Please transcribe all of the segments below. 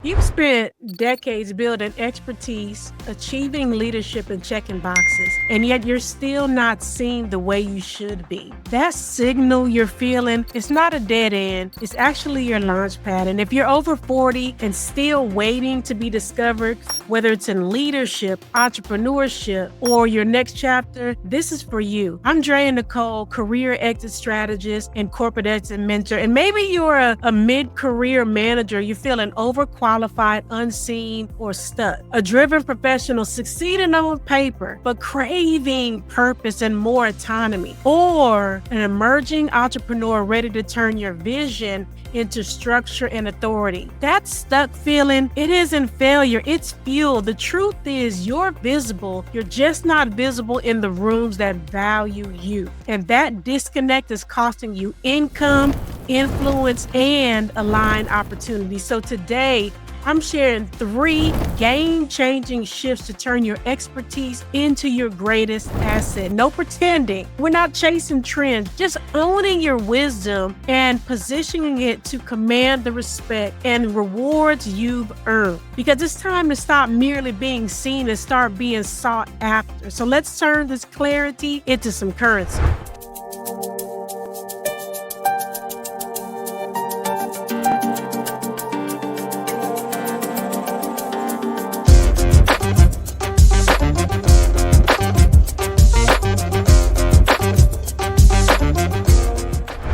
You've spent decades building expertise, achieving leadership, and checking boxes, and yet you're still not seen the way you should be. That signal you're feeling is not a dead end, it's actually your launch pad. And if you're over 40 and still waiting to be discovered, whether it's in leadership, entrepreneurship, or your next chapter, this is for you. I'm Drea Nicole, career exit strategist and corporate exit mentor. And maybe you're a mid-career manager, you're feeling overqualified, unseen, or stuck. A driven professional succeeding on paper, but craving purpose and more autonomy. Or an emerging entrepreneur ready to turn your vision into structure and authority. That stuck feeling, it isn't failure, it's fuel. The truth is you're visible. You're just not visible in the rooms that value you. And that disconnect is costing you income, influence, and aligned opportunities. So today, I'm sharing 3 game-changing shifts to turn your expertise into your greatest asset. No pretending. We're not chasing trends, just owning your wisdom and positioning it to command the respect and rewards you've earned. Because it's time to stop merely being seen and start being sought after. So let's turn this clarity into some currency.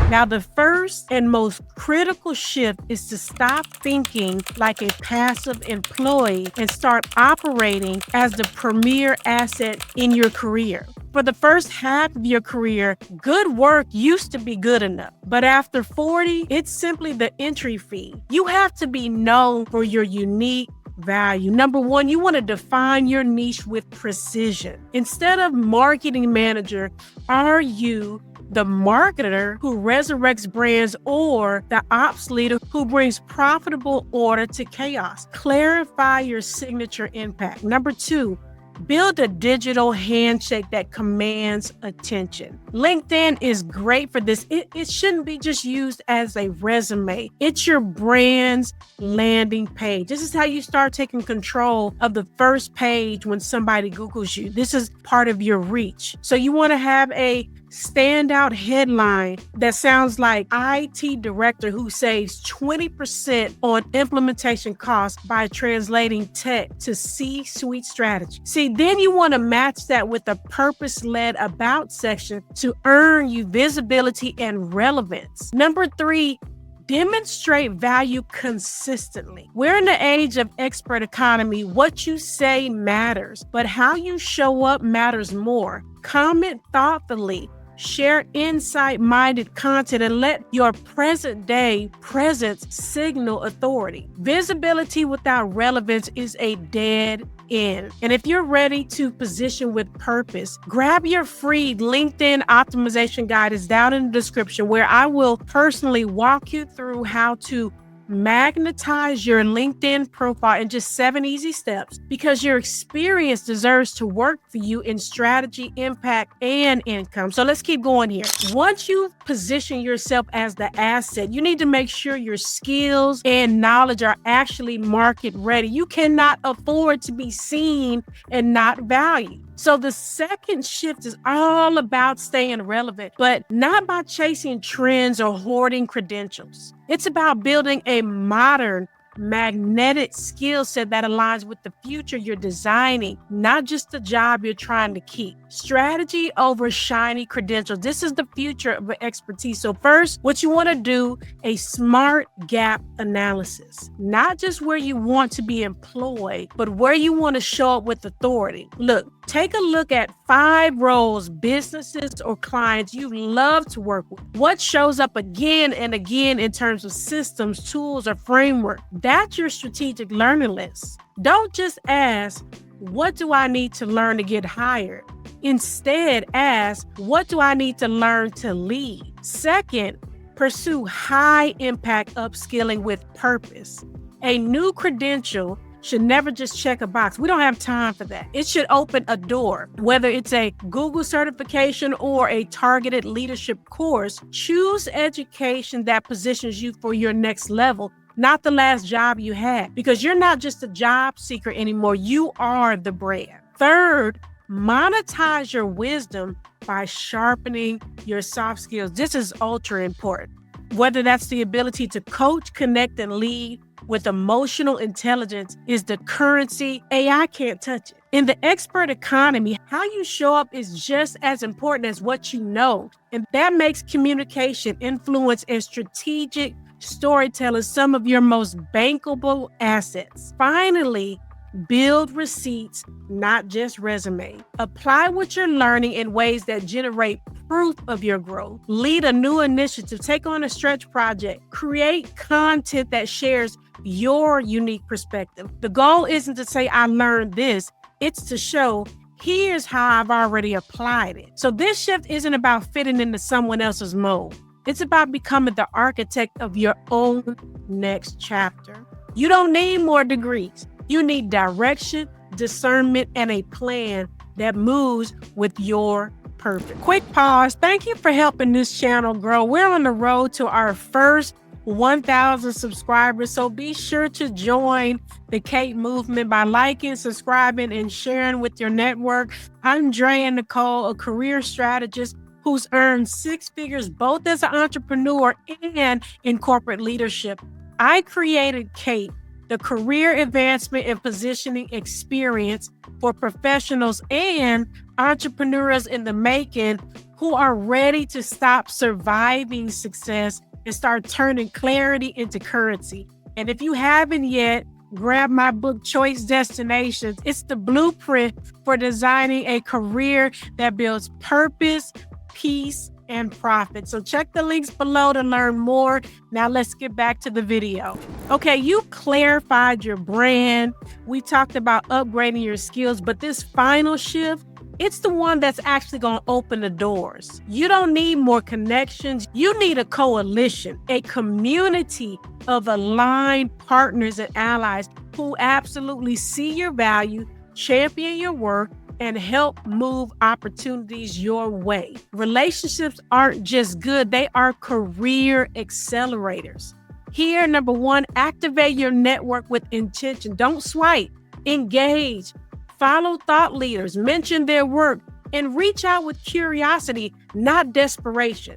Now, the first and most critical shift is to stop thinking like a passive employee and start operating as the premier asset in your career. For the first half of your career, good work used to be good enough. But after 40, it's simply the entry fee. You have to be known for your unique value. Number 1, you want to define your niche with precision. Instead of marketing manager, are you the marketer who resurrects brands or the ops leader who brings profitable order to chaos? Clarify your signature impact. Number 2, build a digital handshake that commands attention. LinkedIn is great for this. It shouldn't be just used as a resume. It's your brand's landing page. This is how you start taking control of the first page when somebody Googles you. This is part of your reach. So you want to have a standout headline that sounds like IT director who saves 20% on implementation costs by translating tech to C-suite strategy. See, then you want to match that with a purpose-led about section to earn you visibility and relevance. Number 3, demonstrate value consistently. We're in the age of expert economy. What you say matters, but how you show up matters more. Comment thoughtfully. Share insight-minded content and let your present-day presence signal authority. Visibility without relevance is a dead end. And if you're ready to position with purpose, grab your free LinkedIn optimization guide. It's down in the description, where I will personally walk you through how to magnetize your LinkedIn profile in just 7 easy steps, because your experience deserves to work for you in strategy, impact, and income. So let's keep going here. Once you position yourself as the asset, you need to make sure your skills and knowledge are actually market ready. You cannot afford to be seen and not valued. So the second shift is all about staying relevant, but not by chasing trends or hoarding credentials. It's about building a modern, magnetic skill set that aligns with the future you're designing, not just the job you're trying to keep. Strategy over shiny credentials. This is the future of expertise. So first, what you want to do, a smart gap analysis. Not just where you want to be employed, but where you want to show up with authority. Look, take a look at 5 roles, businesses, or clients you love to work with. What shows up again and again in terms of systems, tools, or framework? That's your strategic learning list. Don't just ask, what do I need to learn to get hired? Instead, ask, what do I need to learn to lead? Second, pursue high impact upskilling with purpose. A new credential should never just check a box. We don't have time for that. It should open a door. Whether it's a Google certification or a targeted leadership course, choose education that positions you for your next level. not the last job you had, because you're not just a job seeker anymore. You are the brand. Third, monetize your wisdom by sharpening your soft skills. This is ultra important. Whether that's the ability to coach, connect, and lead with emotional intelligence is the currency AI can't touch it. In the expert economy, how you show up is just as important as what you know. And that makes communication, influence, and strategic storytelling some of your most bankable assets. Finally, build receipts, not just resume. Apply what you're learning in ways that generate proof of your growth. Lead a new initiative, take on a stretch project, create content that shares your unique perspective. The goal isn't to say, I learned this, it's to show, here's how I've already applied it. So this shift isn't about fitting into someone else's mold. It's about becoming the architect of your own next chapter. You don't need more degrees. You need direction, discernment, and a plan that moves with your purpose. Quick pause. Thank you for helping this channel grow. We're on the road to our first 1,000 subscribers, so be sure to join the Kate movement by liking, subscribing, and sharing with your network. I'm Drea Nicole, a career strategist who's earned six figures both as an entrepreneur and in corporate leadership. I created Kate, the career advancement and positioning experience for professionals and entrepreneurs in the making who are ready to stop surviving success and start turning clarity into currency. And if you haven't yet, grab my book, Choice Destinations. It's the blueprint for designing a career that builds purpose, peace, and profit. So check the links below to learn more. Now let's get back to the video. Okay, you clarified your brand. We talked about upgrading your skills, but this final shift, it's the one that's actually going to open the doors. You don't need more connections. You need a coalition, a community of aligned partners and allies who absolutely see your value, champion your work, and help move opportunities your way. Relationships aren't just good, they are career accelerators. Here, number one, activate your network with intention. Don't swipe, engage, follow thought leaders, mention their work, and reach out with curiosity, not desperation.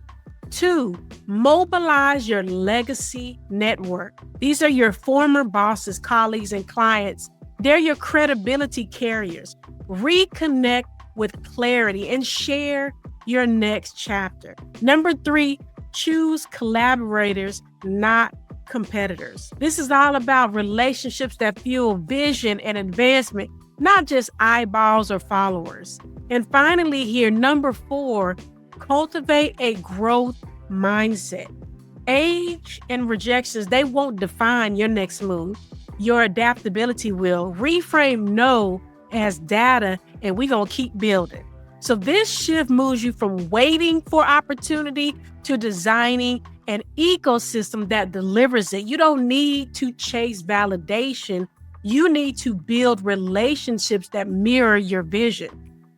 2, mobilize your legacy network. These are your former bosses, colleagues, and clients. They're your credibility carriers. Reconnect with clarity and share your next chapter. Number 3, choose collaborators, not competitors. This is all about relationships that fuel vision and advancement, not just eyeballs or followers. And finally here, number 4, cultivate a growth mindset. Age and rejections, they won't define your next move. Your adaptability will. Reframe no as data, and we're going to keep building. So this shift moves you from waiting for opportunity to designing an ecosystem that delivers it. You don't need to chase validation. You need to build relationships that mirror your vision.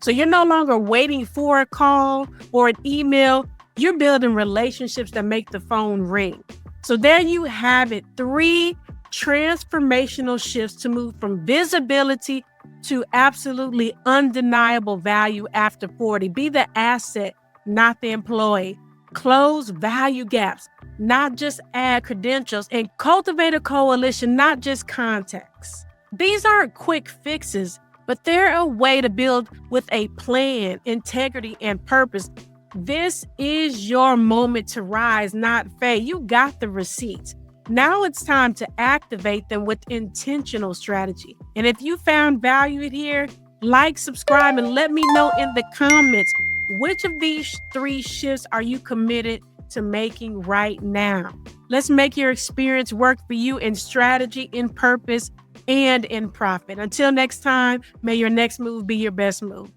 So you're no longer waiting for a call or an email. You're building relationships that make the phone ring. So there you have it, 3 transformational shifts to move from visibility to absolutely undeniable value after 40. Be the asset, not the employee. Close value gaps, not just add credentials, and cultivate a coalition, not just contacts. These aren't quick fixes, but they're a way to build with a plan, integrity, and purpose. This is your moment to rise, not fade. You got the receipts. Now it's time to activate them with intentional strategy. And if you found value in here, like, subscribe, and let me know in the comments, which of these 3 shifts are you committed to making right now? Let's make your experience work for you in strategy, in purpose, and in profit. Until next time, may your next move be your best move.